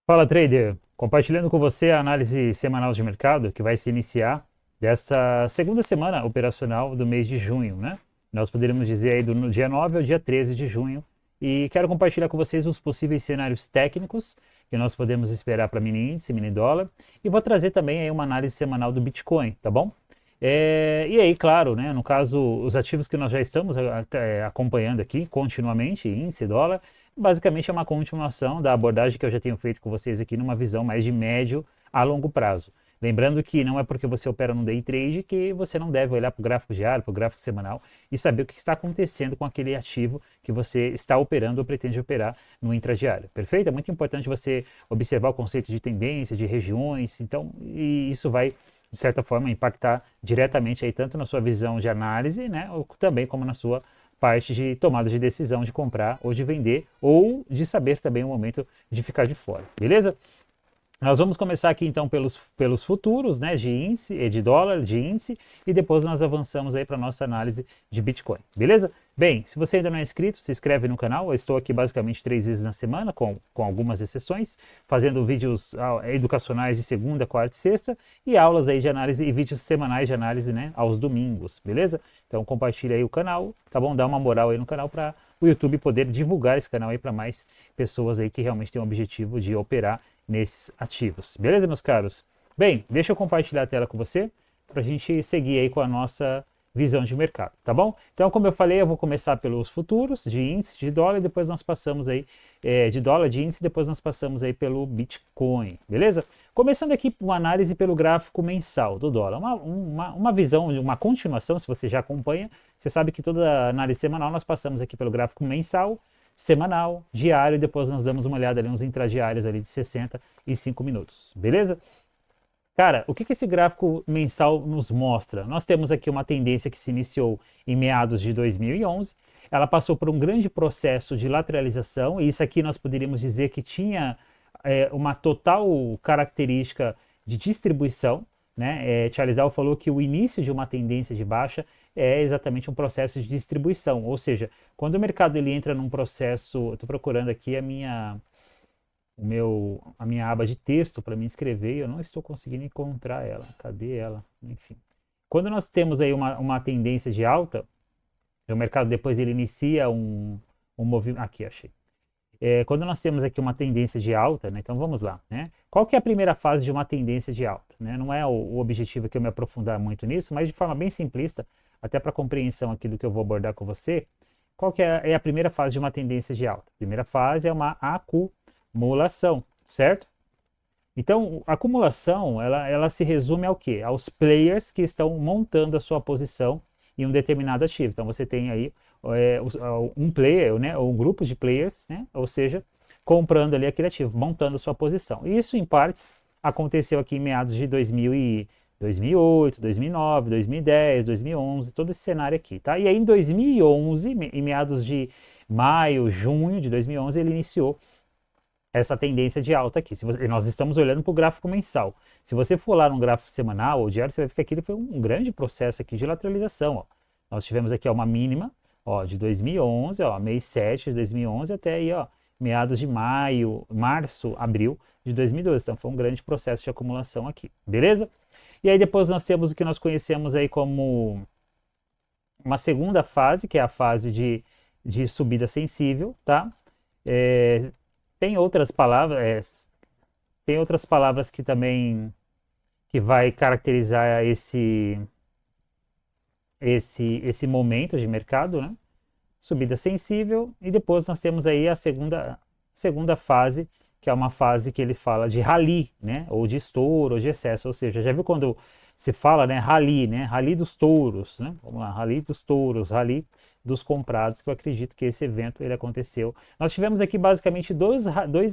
Fala, trader! Compartilhando com você a análise semanal de mercado que vai se iniciar dessa segunda semana operacional do mês de junho, né? Nós poderíamos dizer aí do no dia 9 ao dia 13 de junho. E quero compartilhar com vocês os possíveis cenários técnicos que nós podemos esperar para mini índice, mini dólar. E vou trazer também aí uma análise semanal do Bitcoin, tá bom? E aí, claro, né, no caso, os ativos que nós já estamos acompanhando aqui continuamente, índice, dólar, basicamente é uma continuação da abordagem que eu já tenho feito com vocês aqui numa visão mais de médio a longo prazo. Lembrando que não é porque você opera no day trade que você não deve olhar para o gráfico diário, para o gráfico semanal e saber o que está acontecendo com aquele ativo que você está operando ou pretende operar no intradiário. Perfeito? É muito importante você observar o conceito de tendência, de regiões, então, e isso vai de certa forma, impactar diretamente aí tanto na sua visão de análise, né, ou também como na sua parte de tomada de decisão de comprar ou de vender, ou de saber também o momento de ficar de fora, beleza? Nós vamos começar aqui então pelos futuros, né, de índice, de dólar, de índice, e depois nós avançamos aí para a nossa análise de Bitcoin, beleza? Bem, se você ainda não é inscrito, se inscreve no canal. Eu estou aqui basicamente 3 vezes na semana, com algumas exceções, fazendo vídeos educacionais de segunda, quarta e sexta, e aulas aí de análise e vídeos semanais de análise, né, aos domingos, beleza? Então compartilha aí o canal, tá bom? Dá uma moral aí no canal para o YouTube poder divulgar esse canal aí para mais pessoas aí que realmente têm o objetivo de operar nesses ativos. Beleza, meus caros? Bem, deixa eu compartilhar a tela com você para a gente seguir aí com a nossa visão de mercado, tá bom? Então, como eu falei, eu vou começar pelos futuros de índice de dólar e depois nós passamos aí de dólar de índice, depois nós passamos aí pelo Bitcoin, beleza? Começando aqui uma análise pelo gráfico mensal do dólar, uma visão, uma continuação, se você já acompanha, você sabe que toda análise semanal nós passamos aqui pelo gráfico mensal, semanal, diário, e depois nós damos uma olhada ali nos intradiários ali de 65 minutos, beleza? Cara, o que esse gráfico mensal nos mostra? Nós temos aqui uma tendência que se iniciou em meados de 2011, ela passou por um grande processo de lateralização, e isso aqui nós poderíamos dizer que tinha uma total característica de distribuição, né? Charles Dow falou que o início de uma tendência de baixa é exatamente um processo de distribuição, ou seja, quando o mercado ele entra num processo, eu estou procurando aqui a minha aba de texto para me inscrever e eu não estou conseguindo encontrar ela. Cadê ela? Enfim. Quando nós temos aí uma tendência de alta, o mercado depois ele inicia um movimento. Aqui, achei. Quando nós temos aqui uma tendência de alta, né, então vamos lá, né? Qual que é a primeira fase de uma tendência de alta? Né? Não é o objetivo que eu me aprofundar muito nisso, mas de forma bem simplista, até para compreensão aqui do que eu vou abordar com você, qual que é a primeira fase de uma tendência de alta? A primeira fase é uma acumulação, certo? Então, a acumulação, ela se resume ao quê? Aos players que estão montando a sua posição em um determinado ativo. Então, você tem aí um player, né, ou um grupo de players, né, ou seja, comprando ali aquele ativo, montando a sua posição. E isso, em partes, aconteceu aqui em meados de 2008, 2009, 2010, 2011, todo esse cenário aqui, tá? E aí, em 2011, em meados de maio, junho de 2011, ele iniciou essa tendência de alta aqui. Nós estamos olhando para o gráfico mensal. Se você for lá no gráfico semanal ou diário, você vai ver que aquele foi um grande processo aqui de lateralização. Ó. Nós tivemos aqui ó, uma mínima ó, de 2011, ó, mês 7 de 2011 até aí, ó, meados de maio, março, abril de 2012. Então foi um grande processo de acumulação aqui, beleza? E aí depois nós temos o que nós conhecemos aí como uma segunda fase, que é a fase de subida sensível, tá? É, tem outras palavras, tem outras palavras que também que vai caracterizar esse momento de mercado, né? Subida sensível e depois nós temos aí a segunda fase, que é uma fase que ele fala de rally, né? Ou de estouro, ou de excesso, ou seja, já viu quando se fala, né? Rally dos touros, né? Vamos lá, rally dos touros, rally dos comprados, que eu acredito que esse evento ele aconteceu. Nós tivemos aqui basicamente dois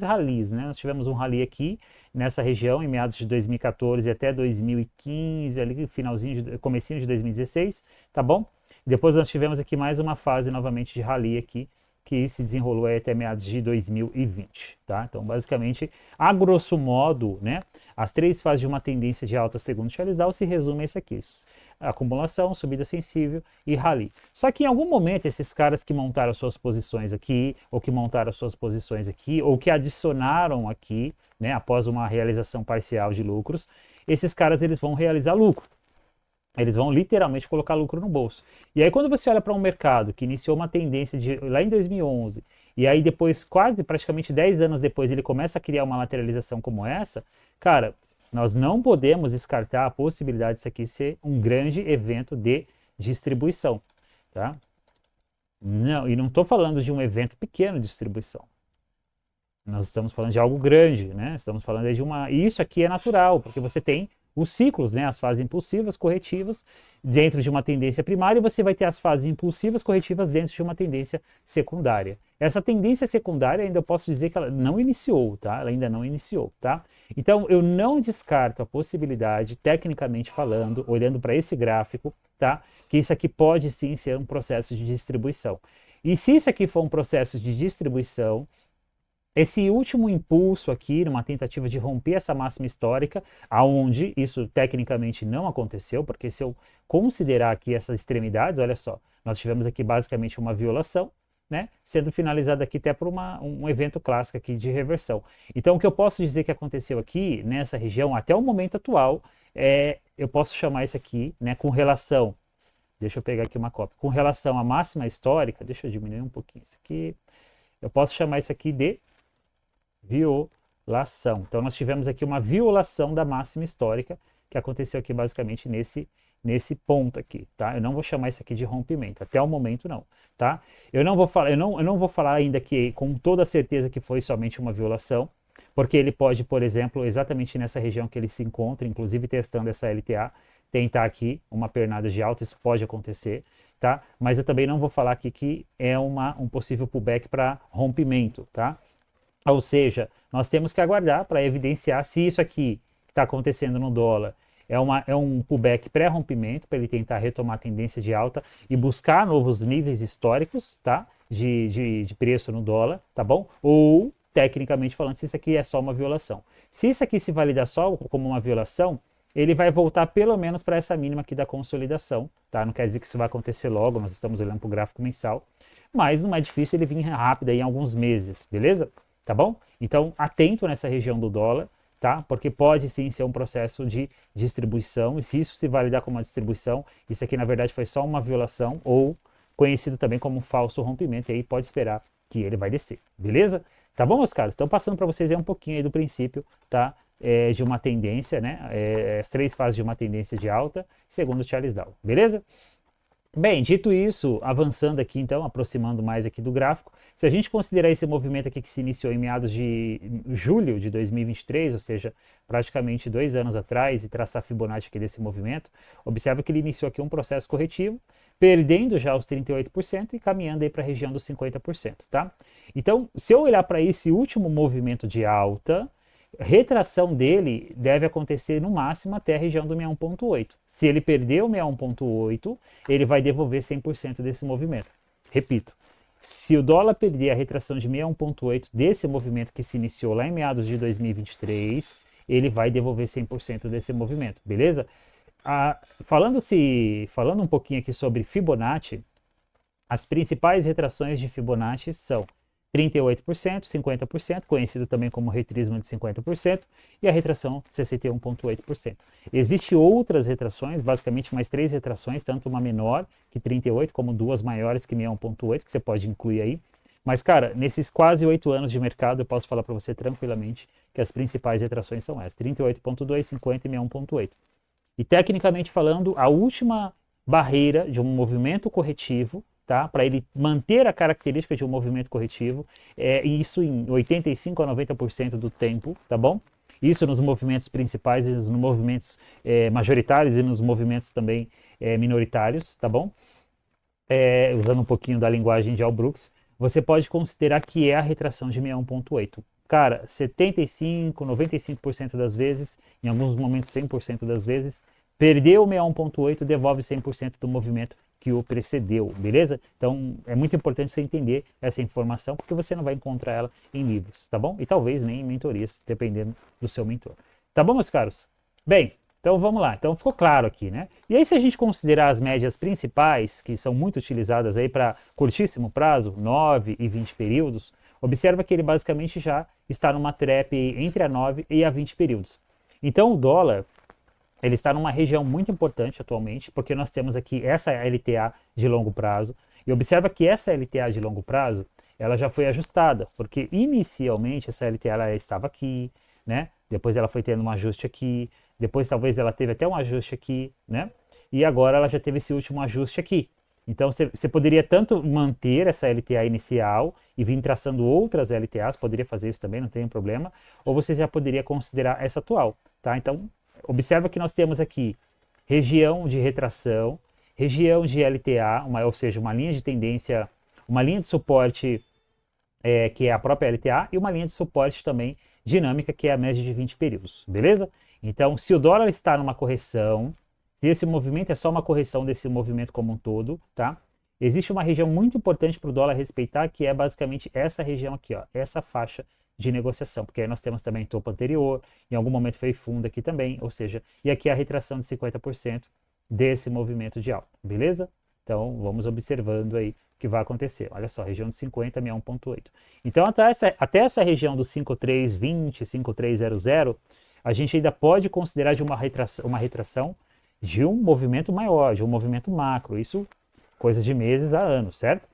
rallies, né? Nós tivemos um rally aqui nessa região em meados de 2014 até 2015, ali finalzinho, comecinho de 2016, tá bom? Depois nós tivemos aqui mais uma fase novamente de rally aqui que se desenrolou aí até meados de 2020, tá? Então, basicamente, a grosso modo, né, as três fases de uma tendência de alta segundo Charles Dow se resumem a isso aqui: acumulação, subida sensível e rally. Só que em algum momento esses caras que montaram suas posições aqui, ou que montaram suas posições aqui, ou que adicionaram aqui, né, após uma realização parcial de lucros, esses caras eles vão realizar lucro. Eles vão literalmente colocar lucro no bolso. E aí quando você olha para um mercado que iniciou uma tendência lá em 2011, e aí depois, quase praticamente 10 anos depois, ele começa a criar uma lateralização como essa, cara, nós não podemos descartar a possibilidade disso aqui ser um grande evento de distribuição, tá? Não, e não estou falando de um evento pequeno de distribuição. Nós estamos falando de algo grande, né? Estamos falando de uma... E isso aqui é natural, porque você tem os ciclos, né, as fases impulsivas, corretivas, dentro de uma tendência primária, e você vai ter as fases impulsivas, corretivas dentro de uma tendência secundária. Essa tendência secundária, ainda eu posso dizer que ela não iniciou, tá? Ela ainda não iniciou, tá? Então, eu não descarto a possibilidade, tecnicamente falando, olhando para esse gráfico, tá? Que isso aqui pode sim ser um processo de distribuição. E se isso aqui for um processo de distribuição, esse último impulso aqui, numa tentativa de romper essa máxima histórica, aonde isso tecnicamente não aconteceu, porque se eu considerar aqui essas extremidades, olha só, nós tivemos aqui basicamente uma violação, né, sendo finalizada aqui até por um evento clássico aqui de reversão. Então, o que eu posso dizer que aconteceu aqui, nessa região, até o momento atual, eu posso chamar isso aqui, né, com relação, deixa eu pegar aqui uma cópia, com relação à máxima histórica, deixa eu diminuir um pouquinho isso aqui, eu posso chamar isso aqui de violação. Então, nós tivemos aqui uma violação da máxima histórica que aconteceu aqui basicamente nesse ponto aqui, tá? Eu não vou chamar isso aqui de rompimento, até o momento não, tá? Eu não vou falar ainda que com toda certeza que foi somente uma violação, porque ele pode, por exemplo, exatamente nessa região que ele se encontra, inclusive testando essa LTA, tentar aqui uma pernada de alta, isso pode acontecer, tá? Mas eu também não vou falar aqui que é um possível pullback para rompimento, tá? Ou seja, nós temos que aguardar para evidenciar se isso aqui que está acontecendo no dólar é um pullback pré-rompimento, para ele tentar retomar a tendência de alta e buscar novos níveis históricos, tá? De preço no dólar, tá bom? Ou, tecnicamente falando, se isso aqui é só uma violação. Se isso aqui se validar só como uma violação, ele vai voltar pelo menos para essa mínima aqui da consolidação, tá? Não quer dizer que isso vai acontecer logo, nós estamos olhando para o gráfico mensal, mas não é difícil ele vir rápido aí em alguns meses, beleza? Tá bom? Então, atento nessa região do dólar, tá? Porque pode sim ser um processo de distribuição, e se isso se validar como uma distribuição, isso aqui na verdade foi só uma violação, ou conhecido também como um falso rompimento, e aí pode esperar que ele vai descer, beleza? Tá bom, meus caros? Então, passando para vocês aí um pouquinho aí do princípio, tá? De uma tendência, né? As três fases de uma tendência de alta, segundo Charles Dow, beleza? Bem, dito isso, avançando aqui então, aproximando mais aqui do gráfico, se a gente considerar esse movimento aqui que se iniciou em meados de julho de 2023, ou seja, praticamente 2 anos atrás, e traçar a Fibonacci aqui desse movimento, observa que ele iniciou aqui um processo corretivo, perdendo já os 38% e caminhando aí para a região dos 50%, tá? Então, se eu olhar para esse último movimento de alta, retração dele deve acontecer no máximo até a região do 61.8. Se ele perder o 61.8, ele vai devolver 100% desse movimento. Repito, se o dólar perder a retração de 61.8 desse movimento que se iniciou lá em meados de 2023, ele vai devolver 100% desse movimento, beleza? Falando um pouquinho aqui sobre Fibonacci, as principais retrações de Fibonacci são 38%, 50%, conhecido também como retrismo de 50%, e a retração de 61,8%. Existem outras retrações, basicamente mais 3 retrações, tanto uma menor que 38, como 2 maiores que 61,8, que você pode incluir aí. Mas, cara, nesses quase 8 anos de mercado, eu posso falar para você tranquilamente que as principais retrações são essas, 38,2, 50 e 61,8. E tecnicamente falando, a última barreira de um movimento corretivo, tá? Para ele manter a característica de um movimento corretivo, isso em 85 a 90% do tempo, tá bom? Isso nos movimentos principais, nos movimentos majoritários e nos movimentos também minoritários, tá bom? Usando um pouquinho da linguagem de Al Brooks, você pode considerar que é a retração de 61,8. Cara, 75, 95% das vezes, em alguns momentos 100% das vezes, Perdeu o 61,8, devolve 100% do movimento que o precedeu, beleza? Então, é muito importante você entender essa informação, porque você não vai encontrar ela em livros, tá bom? E talvez nem em mentorias, dependendo do seu mentor. Tá bom, meus caros? Bem, então vamos lá. Então ficou claro aqui, né? E aí se a gente considerar as médias principais, que são muito utilizadas aí para curtíssimo prazo, 9 e 20 períodos, observa que ele basicamente já está numa trap entre a 9 e a 20 períodos. Então o dólar, ele está numa região muito importante atualmente, porque nós temos aqui essa LTA de longo prazo, e observa que essa LTA de longo prazo, ela já foi ajustada, porque inicialmente essa LTA ela estava aqui, né? Depois ela foi tendo um ajuste aqui, depois talvez ela teve até um ajuste aqui, né? E agora ela já teve esse último ajuste aqui. Então você poderia tanto manter essa LTA inicial e vir traçando outras LTAs, poderia fazer isso também, não tem problema, ou você já poderia considerar essa atual, tá? Então observa que nós temos aqui região de retração, região de LTA, ou seja, uma linha de tendência, uma linha de suporte que é a própria LTA, e uma linha de suporte também dinâmica, que é a média de 20 períodos, beleza? Então, se o dólar está numa correção, se esse movimento é só uma correção desse movimento como um todo, tá? Existe uma região muito importante para o dólar respeitar, que é basicamente essa região aqui, ó, essa faixa de negociação, porque aí nós temos também topo anterior, em algum momento foi fundo aqui também, ou seja, e aqui a retração de 50% desse movimento de alta, beleza? Então, vamos observando aí o que vai acontecer. Olha só, região de 50, 61,8. Então, até essa região do 5320, 5300, a gente ainda pode considerar de uma retração de um movimento maior, de um movimento macro. Isso, coisa de meses a anos, certo?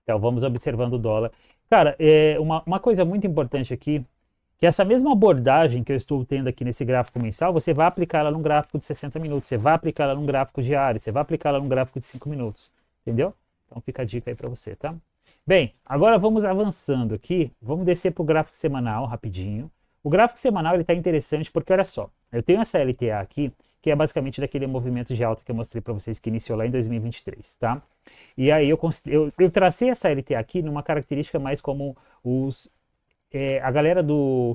Então, vamos observando o dólar. Cara, uma coisa muito importante aqui, que essa mesma abordagem que eu estou tendo aqui nesse gráfico mensal, você vai aplicar ela num gráfico de 60 minutos, você vai aplicar ela num gráfico diário, você vai aplicar ela num gráfico de 5 minutos, entendeu? Então fica a dica aí para você, tá? Bem, agora vamos avançando aqui, vamos descer para o gráfico semanal rapidinho. O gráfico semanal ele está interessante porque, olha só, eu tenho essa LTA aqui, que é basicamente daquele movimento de alta que eu mostrei para vocês que iniciou lá em 2023, tá? E aí eu tracei essa LTA aqui numa característica mais como a galera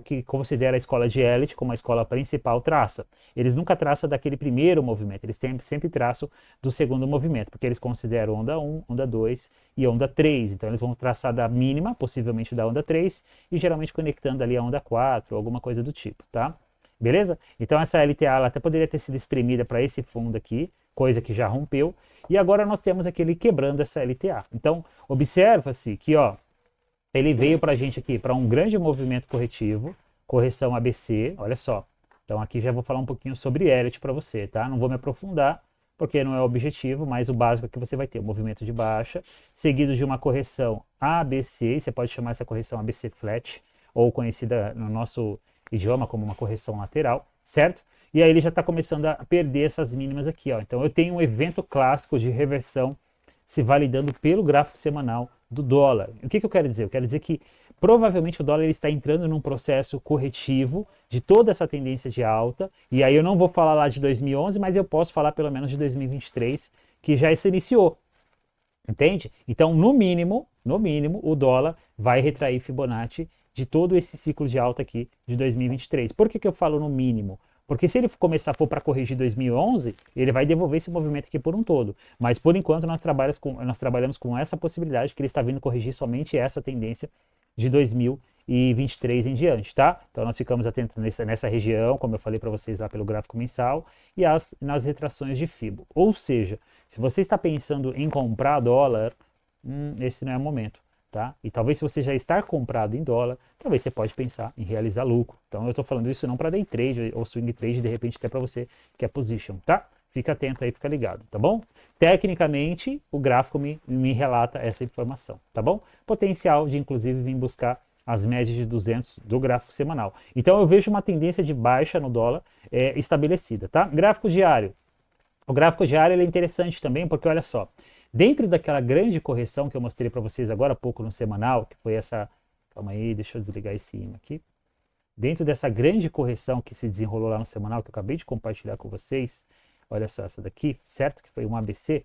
que considera a escola de elite como a escola principal traça. Eles nunca traçam daquele primeiro movimento, eles sempre traçam do segundo movimento, porque eles consideram onda 1, onda 2 e onda 3. Então eles vão traçar da mínima, possivelmente da onda 3, e geralmente conectando ali a onda 4, alguma coisa do tipo, tá? Beleza? Então essa LTA ela até poderia ter sido espremida para esse fundo aqui, coisa que já rompeu, e agora nós temos aquele quebrando essa LTA. Então observa-se que, ó, ele veio para a gente aqui para um grande movimento corretivo, correção ABC, olha só. Então aqui já vou falar um pouquinho sobre Elliott para você, tá? Não vou me aprofundar, porque não é o objetivo, mas o básico é que você vai ter o movimento de baixa, seguido de uma correção ABC, você pode chamar essa correção ABC flat, ou conhecida no nosso idioma como uma correção lateral, certo? E aí ele já está começando a perder essas mínimas aqui, ó. Então eu tenho um evento clássico de reversão se validando pelo gráfico semanal do dólar. O que eu quero dizer? Eu quero dizer que provavelmente o dólar ele está entrando num processo corretivo de toda essa tendência de alta, e aí eu não vou falar lá de 2011, mas eu posso falar pelo menos de 2023, que já se iniciou, entende? Então, no mínimo, o dólar vai retrair Fibonacci de todo esse ciclo de alta aqui de 2023. Por que eu falo no mínimo? Porque se ele for para corrigir 2011, ele vai devolver esse movimento aqui por um todo. Mas por enquanto nós trabalhamos com essa possibilidade que ele está vindo corrigir somente essa tendência de 2023 em diante, tá? Então nós ficamos atentos nessa região, como eu falei para vocês lá pelo gráfico mensal, e nas retrações de Fibo. Ou seja, se você está pensando em comprar dólar, esse não é o momento. Tá? E talvez se você já estar comprado em dólar, talvez você pode pensar em realizar lucro. Então eu estou falando isso não para day trade ou swing trade, de repente até para você que é position, tá? Fica atento aí, fica ligado, tá bom? Tecnicamente, o gráfico me relata essa informação, tá bom? Potencial de inclusive vir buscar as médias de 200 do gráfico semanal. Então eu vejo uma tendência de baixa no dólar estabelecida, tá? Gráfico diário. O gráfico diário ele é interessante também porque olha só, dentro daquela grande correção que eu mostrei para vocês agora há pouco no semanal, que foi essa... Calma aí, deixa eu desligar esse imã aqui. Dentro dessa grande correção que se desenrolou lá no semanal, que eu acabei de compartilhar com vocês, olha só essa daqui, certo? Que foi um ABC.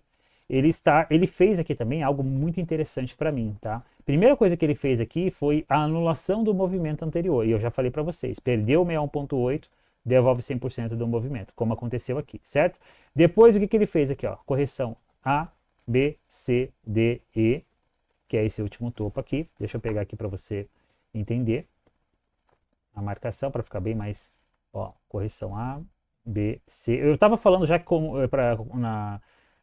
Ele fez aqui também algo muito interessante para mim, tá? Primeira coisa que ele fez aqui foi a anulação do movimento anterior, e eu já falei para vocês, perdeu o 61,8, devolve 100% do movimento, como aconteceu aqui, certo? Depois, o que ele fez aqui, ó? Correção A, B, C, D, E, que é esse último topo aqui. Deixa eu pegar aqui para você entender a marcação, para ficar bem mais, ó, correção A, B, C. Eu estava falando já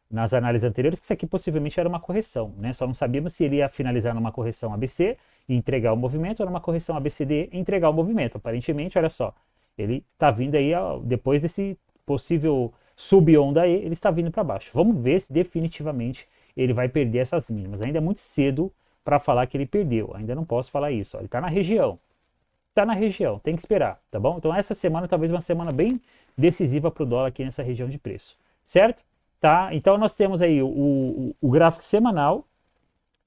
nas análises anteriores que isso aqui possivelmente era uma correção, né? Só não sabíamos se ele ia finalizar numa correção ABC e entregar o movimento ou numa correção ABCD e entregar o movimento. Aparentemente, olha só, ele está vindo aí, ó, depois desse possível sub-onda aí, ele está vindo para baixo. Vamos ver se definitivamente ele vai perder essas mínimas. Ainda é muito cedo para falar que ele perdeu, ainda não posso falar isso. Ó. Ele está na região. Está na região, tem que esperar, tá bom? Então essa semana talvez uma semana bem decisiva para o dólar aqui nessa região de preço, certo? Tá? Então nós temos aí o gráfico semanal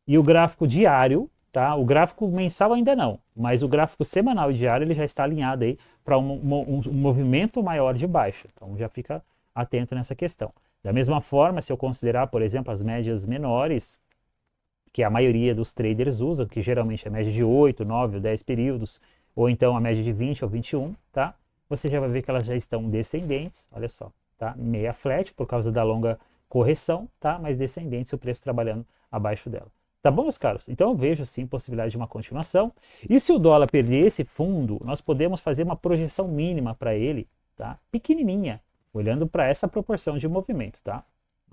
e o gráfico diário, tá? O gráfico mensal ainda não, mas o gráfico semanal e diário ele já está alinhado aí para um movimento maior de baixa. Então já fica atento nessa questão. Da mesma forma, se eu considerar, por exemplo, as médias menores, que a maioria dos traders usam, que geralmente é a média de 8, 9 ou 10 períodos, ou então a média de 20 ou 21, tá? Você já vai ver que elas já estão descendentes, olha só, tá? Meia flat por causa da longa correção, tá? Mas descendentes, o preço trabalhando abaixo dela. Tá bom, meus caros? Então eu vejo sim possibilidade de uma continuação. E se o dólar perder esse fundo, nós podemos fazer uma projeção mínima para ele, tá? Pequenininha, olhando para essa proporção de movimento, tá?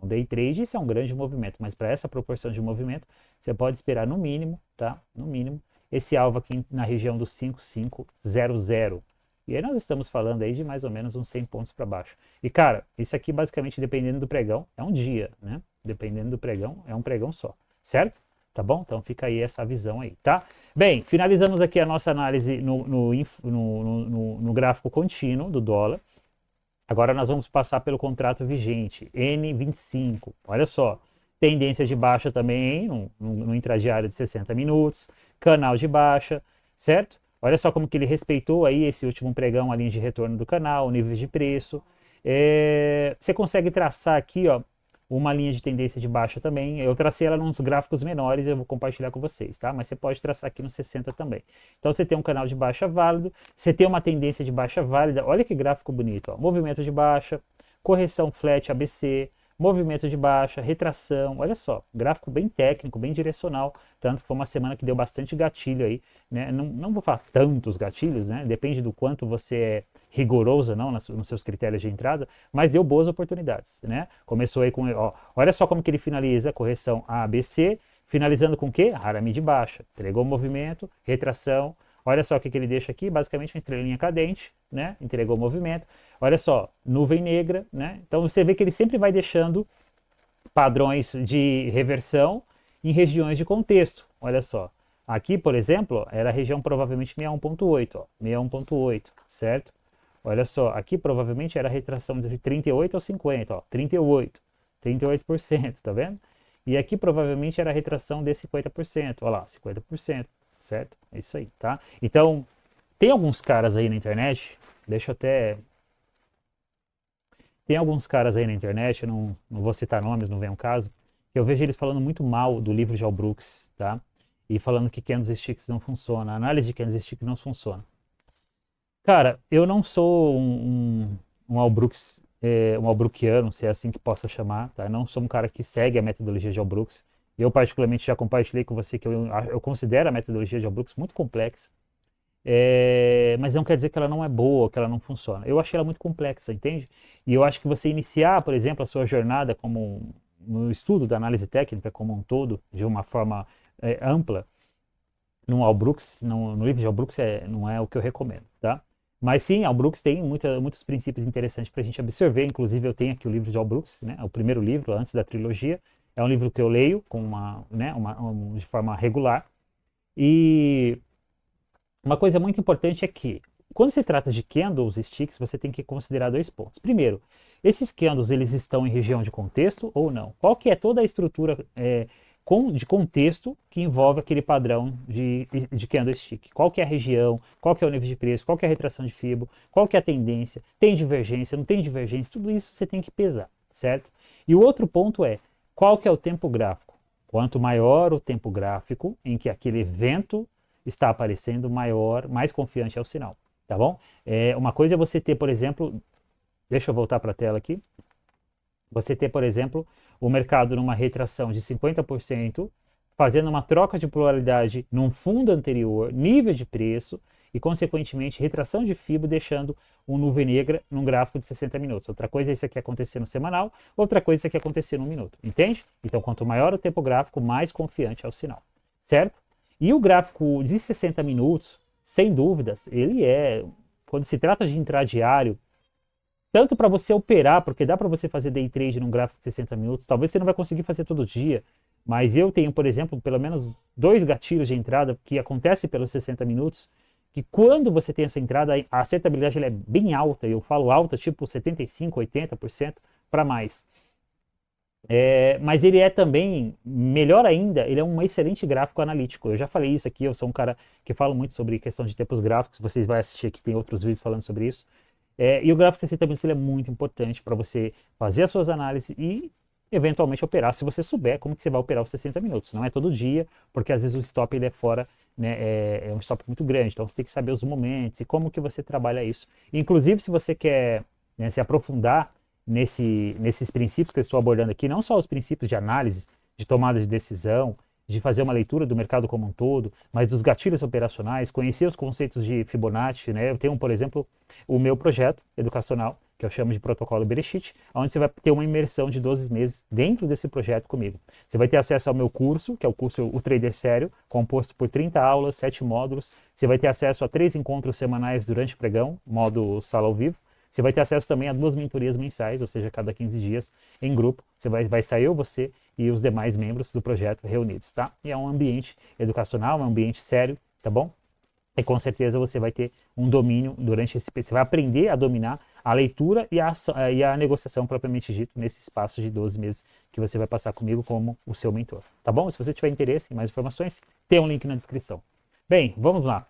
No day trade isso é um grande movimento, mas para essa proporção de movimento, você pode esperar no mínimo, tá? No mínimo, esse alvo aqui na região dos 5500. E aí nós estamos falando aí de mais ou menos uns 100 pontos para baixo. E cara, isso aqui basicamente dependendo do pregão, é um dia, né? Dependendo do pregão, é um pregão só, certo? Tá bom? Então fica aí essa visão aí, tá? Bem, finalizamos aqui a nossa análise no gráfico contínuo do dólar. Agora nós vamos passar pelo contrato vigente, N25. Olha só, tendência de baixa também no intradiário de 60 minutos, canal de baixa, certo? Olha só como que ele respeitou aí esse último pregão, a linha de retorno do canal, o nível de preço. Você consegue traçar aqui, ó, uma linha de tendência de baixa também. Eu tracei ela nos gráficos menores, eu vou compartilhar com vocês, tá? Mas você pode traçar aqui no 60 também. Então você tem um canal de baixa válido, você tem uma tendência de baixa válida. Olha que gráfico bonito, ó. Movimento de baixa, correção flat ABC, movimento de baixa, retração, olha só, gráfico bem técnico, bem direcional, tanto que foi uma semana que deu bastante gatilho aí, né? Não vou falar tantos gatilhos, né? Depende do quanto você é rigoroso ou não nos seus critérios de entrada, mas deu boas oportunidades, né? Começou aí com, ó, olha só como que ele finaliza, correção ABC, finalizando com o quê? Harami de baixa, entregou o movimento, retração. Olha só o que ele deixa aqui, basicamente uma estrelinha cadente, né? Entregou o movimento. Olha só, nuvem negra, né? Então você vê que ele sempre vai deixando padrões de reversão em regiões de contexto. Olha só, aqui, por exemplo, era a região provavelmente 61.8, ó, 61.8, certo? Olha só, aqui provavelmente era a retração de 38 ou 50, ó, 38, 38%, tá vendo? E aqui provavelmente era a retração de 50%, olha lá, 50%. Certo? É isso aí, tá? Então, tem alguns caras aí na internet, deixa eu até... Tem alguns caras aí na internet, eu não vou citar nomes, não vem um caso, que eu vejo eles falando muito mal do livro de Al Brooks, tá? E falando que candlesticks não funciona, a análise de candlestick não funciona. Cara, eu não sou um Al Brooks, um Al Brookiano, se é assim que possa chamar, tá? Eu não sou um cara que segue a metodologia de Al Brooks. Eu, particularmente, já compartilhei com você que eu considero a metodologia de Al Brooks muito complexa, mas não quer dizer que ela não é boa, que ela não funciona. Eu achei ela muito complexa, entende? E eu acho que você iniciar, por exemplo, a sua jornada no estudo da análise técnica como um todo, de uma forma ampla, no Al Brooks, no livro de Al Brooks não é o que eu recomendo, tá? Mas sim, Al Brooks tem muitos princípios interessantes para a gente absorver. Inclusive, eu tenho aqui o livro de Al Brooks, né? O primeiro livro, antes da trilogia. É um livro que eu leio de forma regular. E uma coisa muito importante é que, quando se trata de candles, sticks, você tem que considerar dois pontos. Primeiro, esses candles, eles estão em região de contexto ou não? Qual que é toda a estrutura de contexto que envolve aquele padrão de candlestick? Qual que é a região? Qual que é o nível de preço? Qual que é a retração de Fibo? Qual que é a tendência? Tem divergência? Não tem divergência? Tudo isso você tem que pesar, certo? E o outro ponto é, qual que é o tempo gráfico? Quanto maior o tempo gráfico em que aquele evento está aparecendo, mais confiante é o sinal. tá bom? Uma coisa é você ter, por exemplo, deixa eu voltar para a tela aqui, você ter, por exemplo, o mercado numa retração de 50%, fazendo uma troca de polaridade num fundo anterior, nível de preço e, consequentemente, retração de FIBO, deixando um nuvem negra num gráfico de 60 minutos. Outra coisa é isso aqui acontecer no semanal, outra coisa é isso aqui acontecer no minuto, entende? Então, quanto maior o tempo gráfico, mais confiante é o sinal, certo? E o gráfico de 60 minutos, sem dúvidas, ele quando se trata de intradiário, tanto para você operar, porque dá para você fazer day trade num gráfico de 60 minutos, talvez você não vai conseguir fazer todo dia, mas eu tenho, por exemplo, pelo menos 2 gatilhos de entrada que acontece pelos 60 minutos, que quando você tem essa entrada, a acertabilidade é bem alta, eu falo alta, tipo 75%, 80% para mais. Mas ele é também, melhor ainda, ele é um excelente gráfico analítico. Eu já falei isso aqui, eu sou um cara que fala muito sobre questão de tempos gráficos, vocês vão assistir aqui, tem outros vídeos falando sobre isso. E o gráfico 60 minutos ele é muito importante para você fazer as suas análises e eventualmente operar, se você souber como que você vai operar os 60 minutos. Não é todo dia, porque às vezes o stop ele é fora, né, é um stop muito grande, então você tem que saber os momentos e como que você trabalha isso. Inclusive, se você quer, né, se aprofundar nesses princípios que eu estou abordando aqui, não só os princípios de análise, de tomada de decisão, de fazer uma leitura do mercado como um todo, mas dos gatilhos operacionais, conhecer os conceitos de Fibonacci, né? Eu tenho, por exemplo, o meu projeto educacional, que eu chamo de Protocolo Bereshit, onde você vai ter uma imersão de 12 meses dentro desse projeto comigo. Você vai ter acesso ao meu curso, que é o curso O Trader Sério, composto por 30 aulas, 7 módulos. Você vai ter acesso a 3 encontros semanais durante o pregão, modo sala ao vivo. Você vai ter acesso também a 2 mentorias mensais, ou seja, cada 15 dias em grupo. Vai estar eu, você e os demais membros do projeto reunidos, tá? E é um ambiente educacional, um ambiente sério, tá bom? E com certeza você vai ter um domínio durante esse período. Você vai aprender a dominar a leitura e a negociação propriamente dito nesse espaço de 12 meses que você vai passar comigo como o seu mentor, tá bom? Se você tiver interesse em mais informações, tem um link na descrição. Bem, vamos lá.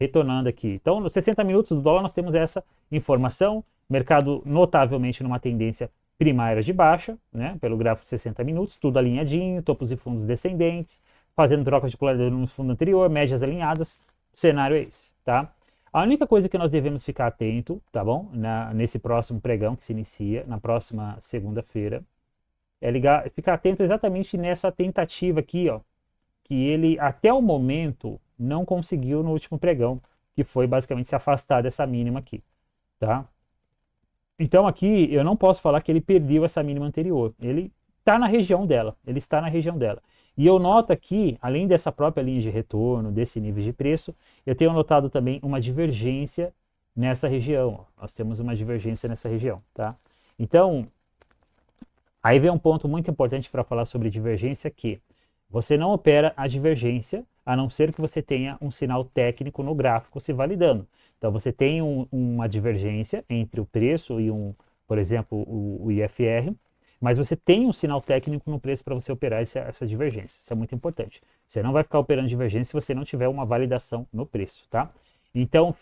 Retornando aqui. Então, nos 60 minutos do dólar, nós temos essa informação. Mercado notavelmente numa tendência primária de baixa, né? Pelo gráfico de 60 minutos, tudo alinhadinho, topos e fundos descendentes, fazendo trocas de polaridade no fundo anterior, médias alinhadas. O cenário é esse, tá? A única coisa que nós devemos ficar atento, tá bom? Nesse próximo pregão que se inicia, na próxima segunda-feira, ficar atento exatamente nessa tentativa aqui, ó, que ele, até o momento, não conseguiu no último pregão, que foi basicamente se afastar dessa mínima aqui, tá? Então aqui eu não posso falar que ele perdeu essa mínima anterior, ele está na região dela, ele está na região dela. E eu noto aqui, além dessa própria linha de retorno, desse nível de preço, eu tenho notado também uma divergência nessa região. Nós temos uma divergência nessa região, tá? Então, aí vem um ponto muito importante para falar sobre divergência aqui. Você não opera a divergência, a não ser que você tenha um sinal técnico no gráfico se validando. Então, você tem uma divergência entre o preço e por exemplo, o IFR, mas você tem um sinal técnico no preço para você operar essa divergência. Isso é muito importante. Você não vai ficar operando divergência se você não tiver uma validação no preço, tá? Então,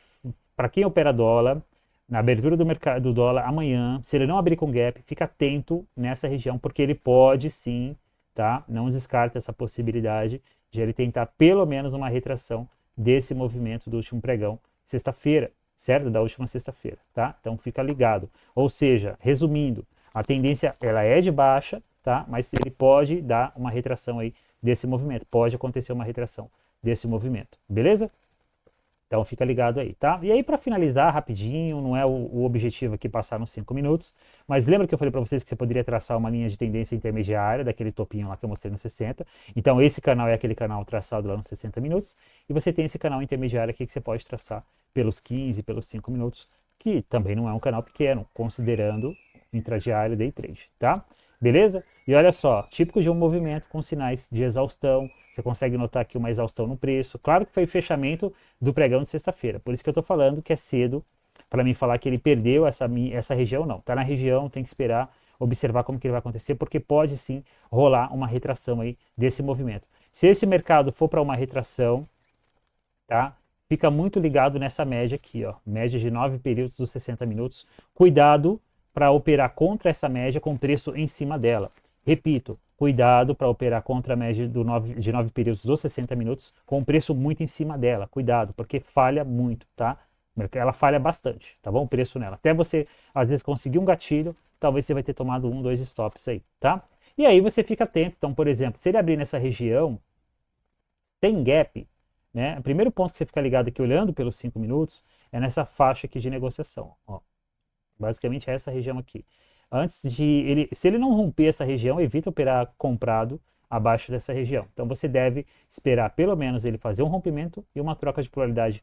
para quem opera dólar, na abertura do mercado do dólar amanhã, se ele não abrir com gap, fica atento nessa região, porque ele pode sim, tá? Não descarta essa possibilidade de ele tentar pelo menos uma retração desse movimento do último pregão, sexta-feira, certo? Da última sexta-feira, tá? Então fica ligado. Ou seja, resumindo, a tendência ela é de baixa, tá? Mas ele pode dar uma retração aí desse movimento, pode acontecer uma retração desse movimento, beleza? Então fica ligado aí, tá? E aí para finalizar rapidinho, não é o objetivo aqui passar nos 5 minutos, mas lembra que eu falei para vocês que você poderia traçar uma linha de tendência intermediária, daquele topinho lá que eu mostrei no 60. Então esse canal é aquele canal traçado lá nos 60 minutos, e você tem esse canal intermediário aqui que você pode traçar pelos 15, pelos 5 minutos, que também não é um canal pequeno, considerando intradiário day trade, tá? Beleza? E olha só, típico de um movimento com sinais de exaustão, você consegue notar aqui uma exaustão no preço. Claro que foi o fechamento do pregão de sexta-feira, por isso que eu estou falando que é cedo para mim falar que ele perdeu essa região, não. Está na região, tem que esperar, observar como que ele vai acontecer, porque pode sim rolar uma retração aí desse movimento. Se esse mercado for para uma retração, tá? Fica muito ligado nessa média aqui, ó, média de 9 períodos dos 60 minutos. Cuidado para operar contra essa média com preço em cima dela. Repito, cuidado para operar contra a média de 9 períodos dos 60 minutos com preço muito em cima dela. Cuidado, porque falha muito, tá? Ela falha bastante, tá bom? O preço nela. Até você, às vezes, conseguir um gatilho, talvez você vai ter tomado 1, 2 stops aí, tá? E aí você fica atento. Então, por exemplo, se ele abrir nessa região, tem gap, né? O primeiro ponto que você fica ligado aqui, olhando pelos 5 minutos, é nessa faixa aqui de negociação, ó. Basicamente é essa região aqui. Antes de ele, se ele não romper essa região, evita operar comprado abaixo dessa região. Então você deve esperar pelo menos ele fazer um rompimento e uma troca de polaridade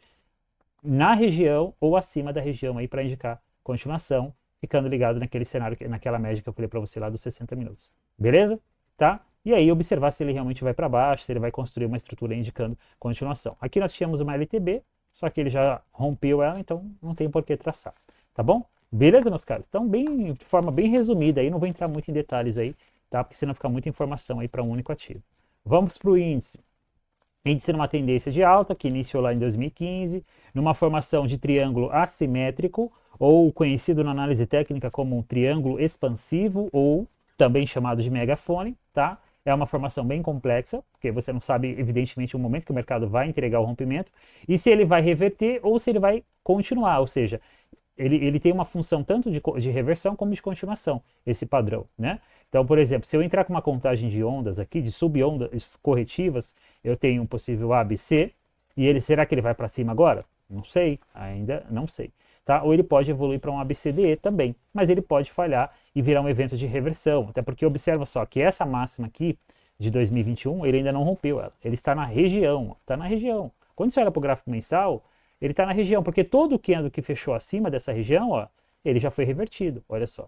na região ou acima da região aí para indicar continuação, ficando ligado naquele cenário, naquela média que eu falei para você lá dos 60 minutos. Beleza? Tá? E aí observar se ele realmente vai para baixo, se ele vai construir uma estrutura indicando continuação. Aqui nós tínhamos uma LTB, só que ele já rompeu ela, então não tem por que traçar. Tá bom? Beleza, meus caros? Então, de forma bem resumida aí, não vou entrar muito em detalhes aí, tá? Porque senão fica muita informação aí para um único ativo. Vamos para o índice. Índice numa tendência de alta, que iniciou lá em 2015, numa formação de triângulo assimétrico, ou conhecido na análise técnica como um triângulo expansivo, ou também chamado de megafone, tá? É uma formação bem complexa, porque você não sabe, evidentemente, o momento que o mercado vai entregar o rompimento, e se ele vai reverter ou se ele vai continuar, ou seja, ele tem uma função tanto de reversão como de continuação, esse padrão, né? Então, por exemplo, se eu entrar com uma contagem de ondas aqui, de subondas corretivas, eu tenho um possível ABC, e ele, será que ele vai para cima agora? Não sei, ainda não sei. Tá? Ou ele pode evoluir para um ABCDE também, mas ele pode falhar e virar um evento de reversão, até porque observa só que essa máxima aqui, de 2021, ele ainda não rompeu ela, ele está na região, está na região. Quando você olha para o gráfico mensal, ele está na região, porque todo o candle que fechou acima dessa região, ó, ele já foi revertido, olha só.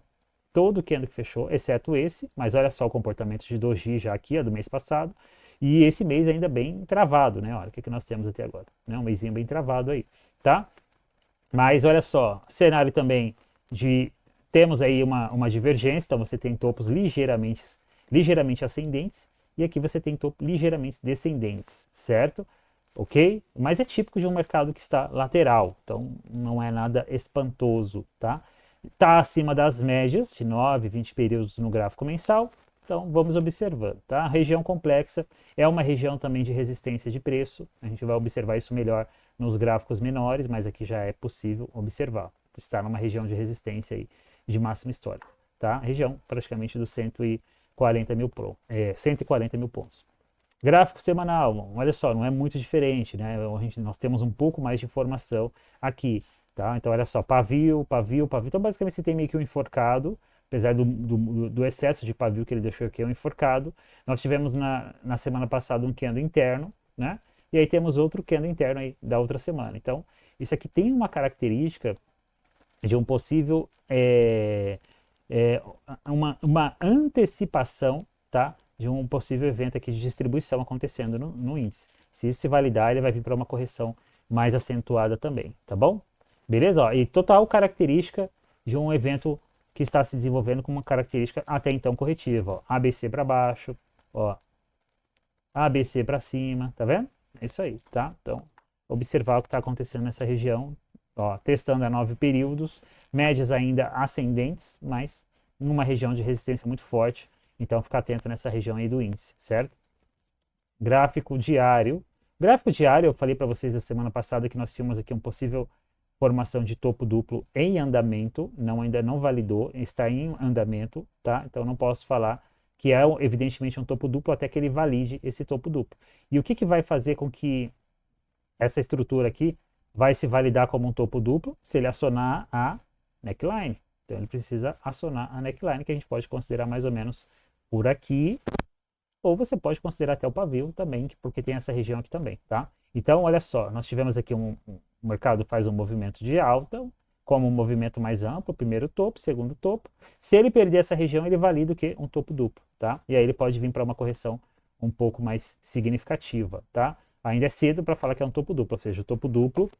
Todo o candle que fechou, exceto esse, mas olha só o comportamento de doji já aqui, ó, do mês passado, e esse mês ainda bem travado, né? Olha o que, que nós temos até agora, né? Um mêsinho bem travado aí, tá? Mas olha só, cenário também de, temos aí uma divergência, então você tem topos ligeiramente ascendentes, e aqui você tem topos ligeiramente descendentes, certo? Ok? Mas é típico de um mercado que está lateral, então não é nada espantoso, tá? Está acima das médias de 9, 20 períodos no gráfico mensal, então vamos observando, tá? A região complexa é uma região também de resistência de preço, a gente vai observar isso melhor nos gráficos menores, mas aqui já é possível observar, está numa região de resistência aí de máxima histórica, tá? Região praticamente dos 140 mil pontos. Gráfico semanal, olha só, não é muito diferente, né? Nós temos um pouco mais de informação aqui, tá? Então, olha só, pavio, pavio, pavio. Então, basicamente, você tem meio que um enforcado, apesar do excesso de pavio que ele deixou aqui, é um enforcado. Nós tivemos na semana passada um candle interno, né? E aí temos outro candle interno aí da outra semana. Então, isso aqui tem uma característica de um possível, uma antecipação, tá? De um possível evento aqui de distribuição acontecendo no índice. Se isso se validar, ele vai vir para uma correção mais acentuada também, tá bom? Beleza? Ó, e total característica de um evento que está se desenvolvendo com uma característica até então corretiva. Ó, ABC para baixo, ó, ABC para cima, tá vendo? É isso aí, tá? Então, observar o que está acontecendo nessa região, ó, testando a 9 períodos, médias ainda ascendentes, mas numa região de resistência muito forte. Então, ficar atento nessa região aí do índice, certo? Gráfico diário. Gráfico diário, eu falei para vocês na semana passada que nós tínhamos aqui um possível formação de topo duplo em andamento, ainda não validou, está em andamento, tá? Então, não posso falar que é, evidentemente, um topo duplo até que ele valide esse topo duplo. E o que vai fazer com que essa estrutura aqui vai se validar como um topo duplo? Se ele acionar a neckline. Então, ele precisa acionar a neckline, que a gente pode considerar mais ou menos por aqui, ou você pode considerar até o pavio também, porque tem essa região aqui também, tá? Então, olha só, nós tivemos aqui o mercado faz um movimento de alta, como um movimento mais amplo, primeiro topo, segundo topo. Se ele perder essa região, ele valida o quê? Um topo duplo, tá? E aí ele pode vir para uma correção um pouco mais significativa, tá? Ainda é cedo para falar que é um topo duplo, ou seja, o topo duplo,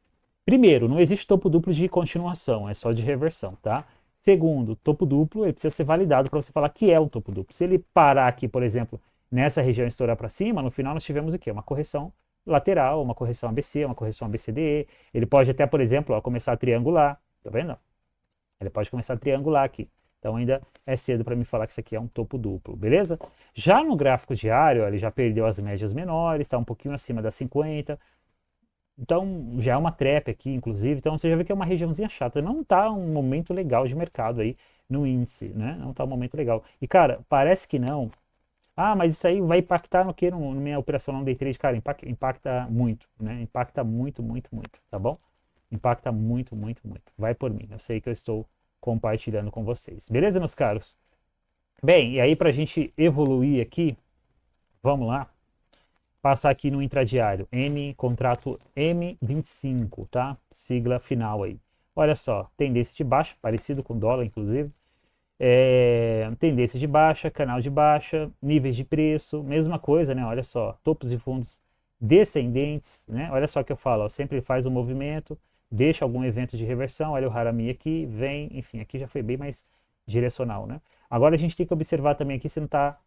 primeiro, não existe topo duplo de continuação, é só de reversão, tá? Segundo, topo duplo, ele precisa ser validado para você falar que é um topo duplo. Se ele parar aqui, por exemplo, nessa região estourar para cima, no final nós tivemos o quê? Uma correção lateral, uma correção ABC, uma correção ABCDE. Ele pode até, por exemplo, ó, começar a triangular, tá vendo? Ele pode começar a triangular aqui. Então ainda é cedo para me falar que isso aqui é um topo duplo, beleza? Já no gráfico diário, ó, ele já perdeu as médias menores, está um pouquinho acima das 50. Então, já é uma trap aqui, inclusive. Então, você já vê que é uma regiãozinha chata. Não tá um momento legal de mercado aí no índice, né? Não tá um momento legal. E, cara, parece que não. Ah, mas isso aí vai impactar no quê? No minha operação não day trade? Cara, impacta muito, né? Impacta muito, muito, muito, tá bom? Impacta muito, muito, muito. Vai por mim. Eu sei que eu estou compartilhando com vocês. Beleza, meus caros? Bem, e aí pra gente evoluir aqui, vamos lá. Passar aqui no intradiário, contrato M25, tá? Sigla final aí. Olha só, tendência de baixa, parecido com dólar, inclusive. Tendência de baixa, canal de baixa, níveis de preço, mesma coisa, né? Olha só, topos e fundos descendentes, né? Olha só o que eu falo, ó, sempre faz um movimento, deixa algum evento de reversão, olha o Harami aqui, vem, enfim, aqui já foi bem mais direcional, né? Agora a gente tem que observar também aqui se não está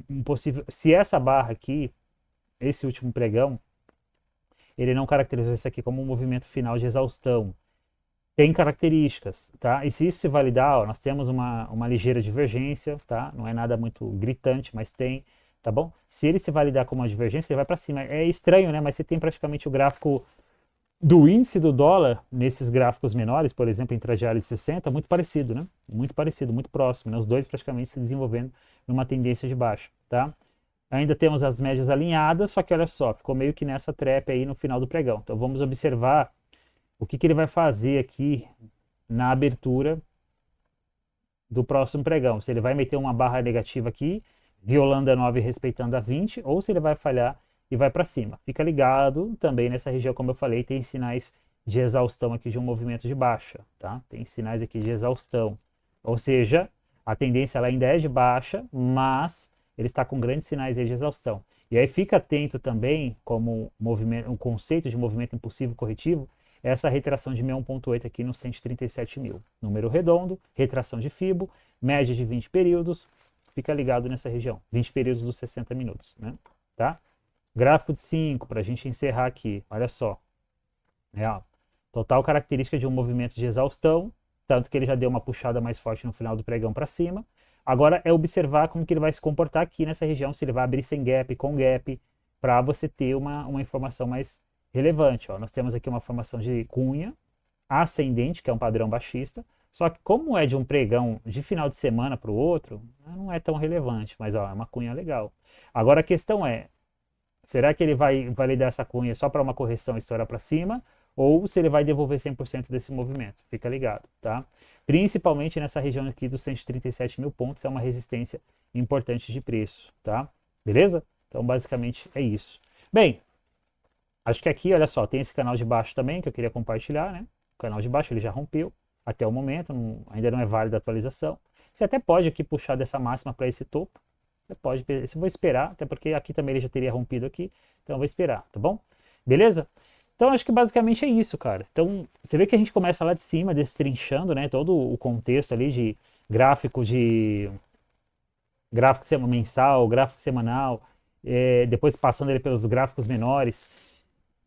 impossível, se essa barra aqui, esse último pregão, ele não caracterizou isso aqui como um movimento final de exaustão. Tem características, tá? E se isso se validar, ó, nós temos uma ligeira divergência, tá? Não é nada muito gritante, mas tem, tá bom? Se ele se validar como uma divergência, ele vai para cima. É estranho, né? Mas você tem praticamente o gráfico do índice do dólar nesses gráficos menores, por exemplo, intradiário de 60, muito parecido, né? Muito parecido, muito próximo, né? Os dois praticamente se desenvolvendo numa tendência de baixa, tá? Ainda temos as médias alinhadas, só que olha só, ficou meio que nessa trap aí no final do pregão. Então vamos observar o que ele vai fazer aqui na abertura do próximo pregão. Se ele vai meter uma barra negativa aqui, violando a 9 e respeitando a 20, ou se ele vai falhar e vai para cima. Fica ligado também nessa região, como eu falei, tem sinais de exaustão aqui de um movimento de baixa, tá? Tem sinais aqui de exaustão. Ou seja, a tendência ela ainda é de baixa, mas ele está com grandes sinais aí de exaustão. E aí fica atento também, como um conceito de movimento impulsivo corretivo, essa retração de 61,8 aqui no 137 mil. Número redondo, retração de FIBO, média de 20 períodos, fica ligado nessa região, 20 períodos dos 60 minutos, né? Tá? Gráfico de 5, para a gente encerrar aqui, olha só. Total característica de um movimento de exaustão, tanto que ele já deu uma puxada mais forte no final do pregão para cima. Agora é observar como que ele vai se comportar aqui nessa região, se ele vai abrir sem gap, com gap, para você ter uma informação mais relevante. Ó. Nós temos aqui uma formação de cunha ascendente, que é um padrão baixista, só que como é de um pregão de final de semana para o outro, não é tão relevante, mas ó, é uma cunha legal. Agora a questão é, será que ele vai validar essa cunha só para uma correção e estourar para cima, ou se ele vai devolver 100% desse movimento? Fica ligado, tá? Principalmente nessa região aqui dos 137 mil pontos, é uma resistência importante de preço, tá? Beleza? Então basicamente é isso. Bem, acho que aqui, olha só, tem esse canal de baixo também que eu queria compartilhar, né? O canal de baixo ele já rompeu até o momento, ainda não é válida a atualização. Você até pode aqui puxar dessa máxima para esse topo. Você pode, eu vou esperar, até porque aqui também ele já teria rompido aqui, então eu vou esperar, tá bom? Beleza? Então acho que basicamente é isso, cara. Então você vê que a gente começa lá de cima, destrinchando, né, todo o contexto ali de gráfico mensal, gráfico semanal, depois passando ele pelos gráficos menores.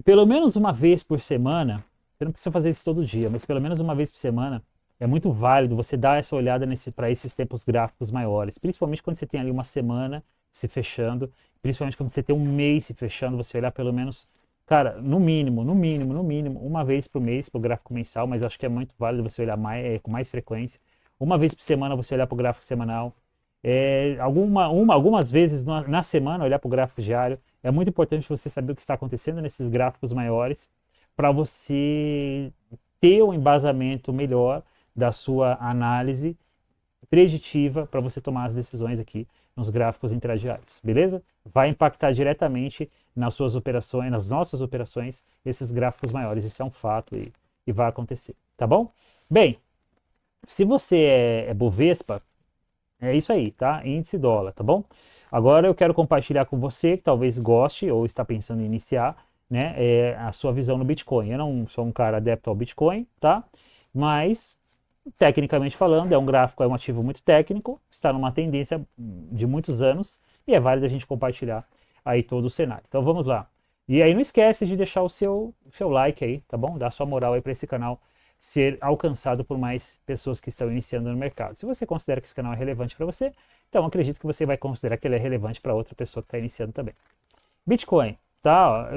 Pelo menos uma vez por semana, você não precisa fazer isso todo dia, mas pelo menos uma vez por semana, é muito válido você dar essa olhada para esses tempos gráficos maiores, principalmente quando você tem ali uma semana se fechando, principalmente quando você tem um mês se fechando, você olhar pelo menos, cara, no mínimo, uma vez por mês para o gráfico mensal, mas eu acho que é muito válido você olhar com mais frequência. Uma vez por semana você olhar para o gráfico semanal, algumas vezes na semana olhar para o gráfico diário. É muito importante você saber o que está acontecendo nesses gráficos maiores para você ter um embasamento melhor da sua análise preditiva para você tomar as decisões aqui nos gráficos intradiários, beleza? Vai impactar diretamente nas suas operações, nas nossas operações, esses gráficos maiores. Isso é um fato e vai acontecer, tá bom? Bem, se você é Bovespa, é isso aí, tá? Índice dólar, tá bom? Agora eu quero compartilhar com você, que talvez goste ou está pensando em iniciar, né, a sua visão no Bitcoin. Eu não sou um cara adepto ao Bitcoin, tá? Mas, tecnicamente falando, é um ativo muito técnico, está numa tendência de muitos anos e é válido a gente compartilhar aí todo o cenário. Então vamos lá. E aí não esquece de deixar o seu like aí, tá bom? Dá sua moral aí para esse canal ser alcançado por mais pessoas que estão iniciando no mercado. Se você considera que esse canal é relevante para você, então acredito que você vai considerar que ele é relevante para outra pessoa que está iniciando também. Bitcoin tá?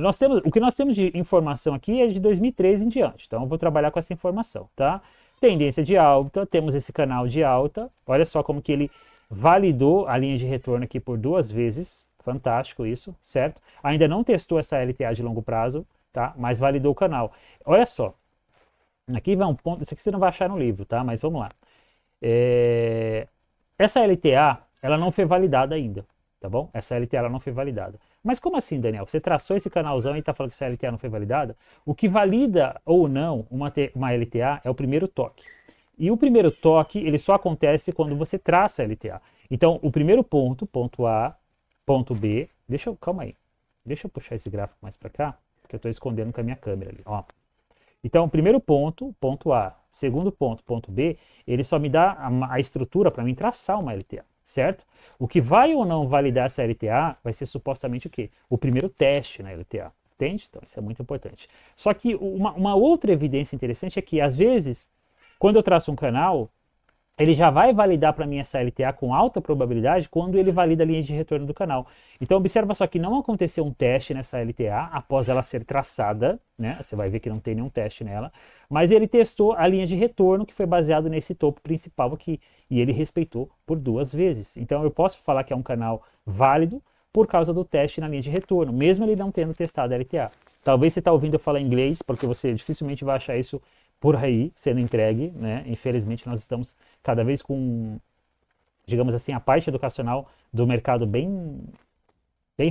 O que nós temos de informação aqui é de 2003 em diante, então eu vou trabalhar com essa informação, tá? Tendência de alta, temos esse canal de alta, olha só como que ele validou a linha de retorno aqui por 2 vezes, fantástico isso, certo? Ainda não testou essa LTA de longo prazo, tá? Mas validou o canal. Olha só, aqui vai um ponto, isso aqui você não vai achar no livro, tá? Mas vamos lá. Essa LTA, ela não foi validada ainda, tá bom? Essa LTA ela não foi validada. Mas como assim, Daniel? Você traçou esse canalzão e está falando que essa LTA não foi validada? O que valida ou não uma LTA é o primeiro toque. E o primeiro toque, ele só acontece quando você traça a LTA. Então, o primeiro ponto, ponto A, ponto B, calma aí. Deixa eu puxar esse gráfico mais para cá, porque eu estou escondendo com a minha câmera ali, ó. Então, primeiro ponto, ponto A. Segundo ponto, ponto B, ele só me dá a estrutura para mim traçar uma LTA, certo? O que vai ou não validar essa LTA vai ser supostamente o quê? O primeiro teste na LTA, entende? Então, isso é muito importante. Só que uma outra evidência interessante é que, às vezes, quando eu traço um canal, ele já vai validar para mim essa LTA com alta probabilidade quando ele valida a linha de retorno do canal. Então observa só que não aconteceu um teste nessa LTA após ela ser traçada, né? Você vai ver que não tem nenhum teste nela, mas ele testou a linha de retorno que foi baseado nesse topo principal aqui e ele respeitou por 2 vezes. Então eu posso falar que é um canal válido por causa do teste na linha de retorno, mesmo ele não tendo testado a LTA. Talvez você está ouvindo eu falar inglês, porque você dificilmente vai achar isso por aí sendo entregue, né? Infelizmente nós estamos cada vez com, digamos assim, a parte educacional do mercado bem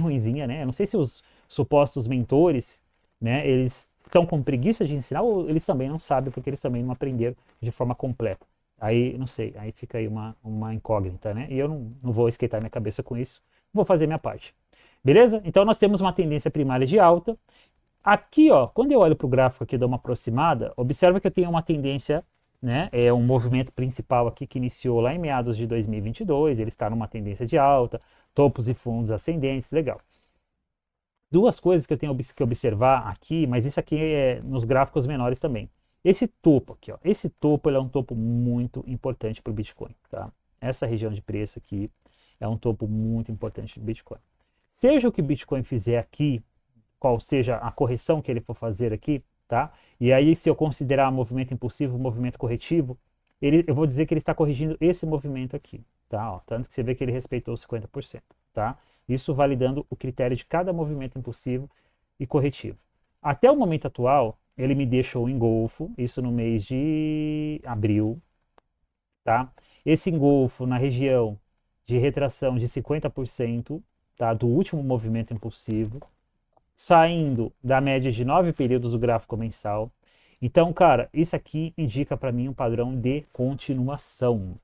ruinzinha, né? Eu não sei se os supostos mentores, né, eles estão com preguiça de ensinar ou eles também não sabem porque eles também não aprenderam de forma completa. Aí, não sei, aí fica aí uma incógnita, né? E eu não vou esquentar minha cabeça com isso, vou fazer minha parte. Beleza? Então nós temos uma tendência primária de alta. Aqui, ó, quando eu olho para o gráfico aqui e dou uma aproximada, observa que eu tenho uma tendência, né, é um movimento principal aqui que iniciou lá em meados de 2022, ele está numa tendência de alta, topos e fundos ascendentes, legal. Duas coisas que eu tenho que observar aqui, mas isso aqui é nos gráficos menores também. Esse topo aqui, ó, esse topo ele é um topo muito importante para o Bitcoin, tá? Essa região de preço aqui é um topo muito importante do Bitcoin. Seja o que o Bitcoin fizer aqui, qual seja a correção que ele for fazer aqui, tá? E aí, se eu considerar movimento impulsivo, movimento corretivo, eu vou dizer que ele está corrigindo esse movimento aqui, tá? Ó, tanto que você vê que ele respeitou os 50%, tá? Isso validando o critério de cada movimento impulsivo e corretivo. Até o momento atual, ele me deixou engolfo, isso no mês de abril, tá? Esse engolfo na região de retração de 50%, tá? Do último movimento impulsivo, saindo da média de 9 períodos do gráfico mensal. Então, cara, isso aqui indica para mim um padrão de continuação,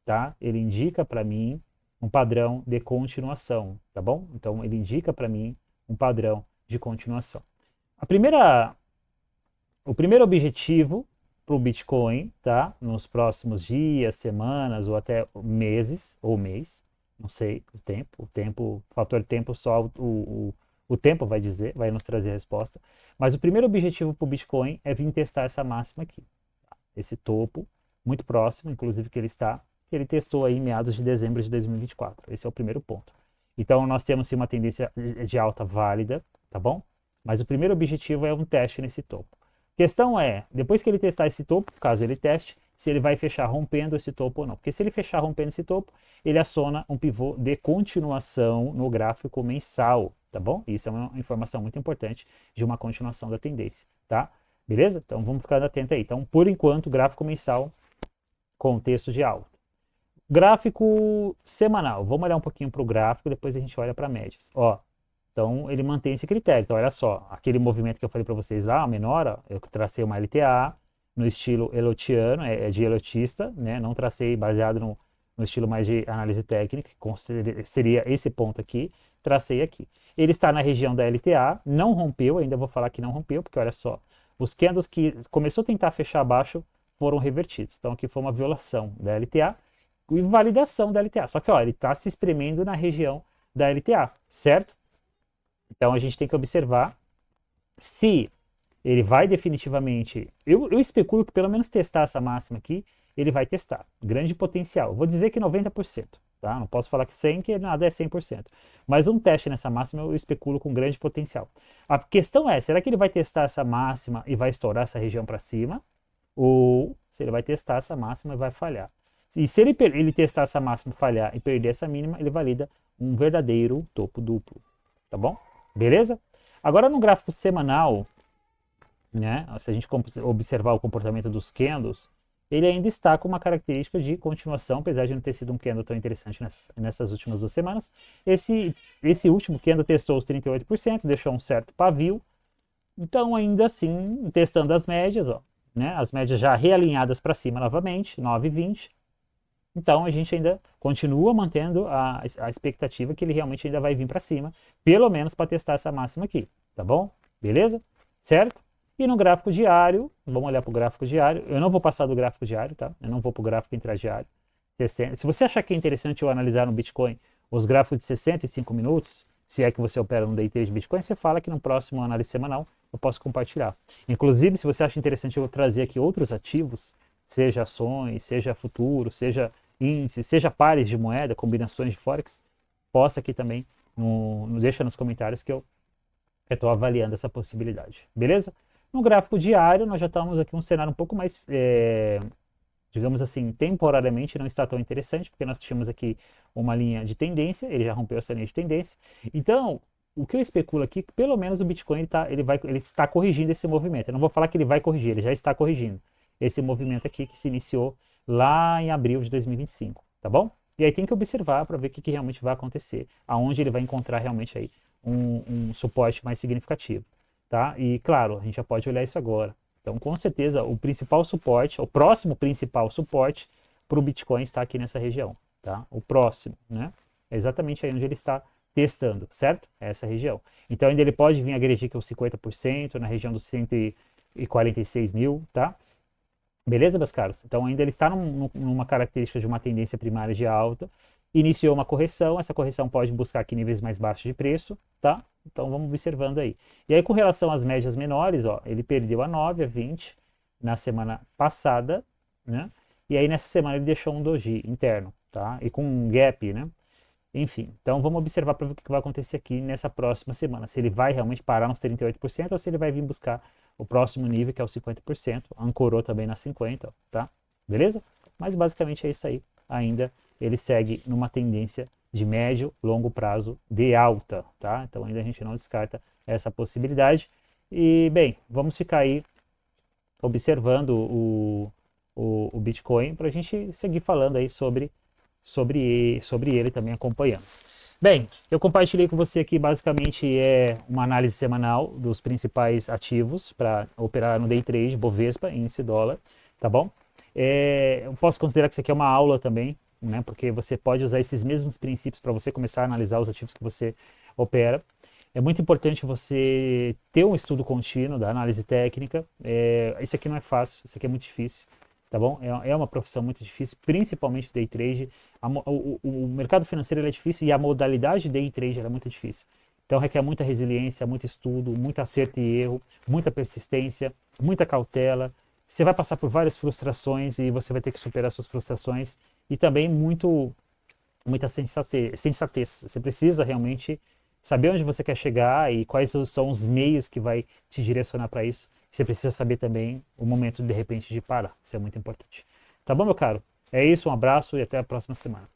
tá? Ele indica para mim um padrão de continuação, tá bom? Então, ele indica para mim um padrão de continuação. O primeiro objetivo para o Bitcoin, tá? Nos próximos dias, semanas ou até meses, ou mês, não sei o fator tempo só o tempo vai dizer, vai nos trazer a resposta. Mas o primeiro objetivo para o Bitcoin é vir testar essa máxima aqui. Tá? Esse topo, muito próximo, inclusive que ele testou aí em meados de dezembro de 2024. Esse é o primeiro ponto. Então nós temos sim uma tendência de alta válida, tá bom? Mas o primeiro objetivo é um teste nesse topo. A questão é, depois que ele testar esse topo, caso ele teste, se ele vai fechar rompendo esse topo ou não. Porque se ele fechar rompendo esse topo, ele aciona um pivô de continuação no gráfico mensal, tá bom? Isso é uma informação muito importante de uma continuação da tendência, tá? Beleza? Então vamos ficar atento aí. Então, por enquanto, gráfico mensal, contexto de alta. Gráfico semanal. Vamos olhar um pouquinho para o gráfico, depois a gente olha para médias. Ó, então ele mantém esse critério. Então olha só, aquele movimento que eu falei para vocês lá, a menor, ó, eu tracei uma LTA no estilo elotiano, é de elotista, né? Não tracei baseado no estilo mais de análise técnica, que seria esse ponto aqui, tracei aqui. Ele está na região da LTA, não rompeu, ainda vou falar que não rompeu, porque olha só, os candles que começou a tentar fechar abaixo foram revertidos. Então aqui foi uma violação da LTA e validação da LTA. Só que ó, ele está se espremendo na região da LTA, certo? Então a gente tem que observar se ele vai definitivamente... Eu especulo que pelo menos testar essa máxima aqui, ele vai testar. Grande potencial. Vou dizer que 90%. tá? Não posso falar que 100, que nada é 100%. Mas um teste nessa máxima eu especulo com grande potencial. A questão é, será que ele vai testar essa máxima e vai estourar essa região para cima? Ou se ele vai testar essa máxima e vai falhar? E se ele testar essa máxima, falhar e perder essa mínima, ele valida um verdadeiro topo duplo, tá bom? Beleza? Agora no gráfico semanal, né, se a gente observar o comportamento dos candles, ele ainda está com uma característica de continuação, apesar de não ter sido um candle tão interessante nessas últimas 2 semanas. Esse último candle testou os 38%, deixou um certo pavio. Então, ainda assim, testando as médias, ó, né, as médias já realinhadas para cima novamente, 9,20. Então, a gente ainda continua mantendo a expectativa que ele realmente ainda vai vir para cima, pelo menos para testar essa máxima aqui, tá bom? Beleza? Certo? E no gráfico diário, vamos olhar para o gráfico diário. Eu não vou passar do gráfico diário, tá? Eu não vou para o gráfico intradiário. Se você achar que é interessante eu analisar no Bitcoin os gráficos de 65 minutos, se é que você opera no day trade de Bitcoin, você fala que no próximo análise semanal eu posso compartilhar. Inclusive, se você acha interessante eu trazer aqui outros ativos, seja ações, seja futuro, seja índice, seja pares de moeda, combinações de Forex, posta aqui também, deixa nos comentários que eu estou avaliando essa possibilidade. Beleza? No gráfico diário, nós já estamos aqui um cenário um pouco mais, digamos assim, temporariamente não está tão interessante, porque nós tínhamos aqui uma linha de tendência, ele já rompeu essa linha de tendência. Então, o que eu especulo aqui, que pelo menos o Bitcoin ele está corrigindo esse movimento. Eu não vou falar que ele vai corrigir, ele já está corrigindo esse movimento aqui que se iniciou lá em abril de 2025, tá bom? E aí tem que observar para ver o que realmente vai acontecer, aonde ele vai encontrar realmente aí um suporte mais significativo, tá? E claro, a gente já pode olhar isso agora. Então, com certeza, o principal suporte, o próximo principal suporte para o Bitcoin está aqui nessa região, tá? O próximo, né? É exatamente aí onde ele está testando, certo? Essa região. Então, ainda ele pode vir agredir aqui os 50% na região dos 146 mil, tá? Beleza, meus caros? Então, ainda ele está numa característica de uma tendência primária de alta, iniciou uma correção, essa correção pode buscar aqui níveis mais baixos de preço, tá? Então, vamos observando aí. E aí, com relação às médias menores, ó, ele perdeu a 9, a 20 na semana passada, né? E aí, nessa semana, ele deixou um doji interno, tá? E com um gap, né? Enfim, então vamos observar para ver o que vai acontecer aqui nessa próxima semana. Se ele vai realmente parar nos 38% ou se ele vai vir buscar o próximo nível, que é o 50%. Ancorou também na 50%, tá? Beleza? Mas basicamente é isso aí. Ainda ele segue numa tendência de médio, longo prazo de alta, tá? Então ainda a gente não descarta essa possibilidade. E, bem, vamos ficar aí observando o Bitcoin para a gente seguir falando aí sobre ele também, acompanhando. Bem, eu compartilhei com você aqui basicamente uma análise semanal dos principais ativos para operar no day trade, Bovespa, índice dólar, tá bom? Eu posso considerar que isso aqui é uma aula também, né? Porque você pode usar esses mesmos princípios para você começar a analisar os ativos que você opera. É muito importante você ter um estudo contínuo da análise técnica. Isso aqui não é fácil, isso aqui é muito difícil. Tá bom? É uma profissão muito difícil, principalmente day trade. O mercado financeiro é difícil e a modalidade day trade é muito difícil. Então requer muita resiliência, muito estudo, muito acerto e erro, muita persistência, muita cautela. Você vai passar por várias frustrações e você vai ter que superar suas frustrações e também muita sensatez. Você precisa realmente saber onde você quer chegar e quais são os meios que vai te direcionar para isso. Você precisa saber também o momento, de repente, de parar. Isso é muito importante. Tá bom, meu caro? É isso, um abraço e até a próxima semana.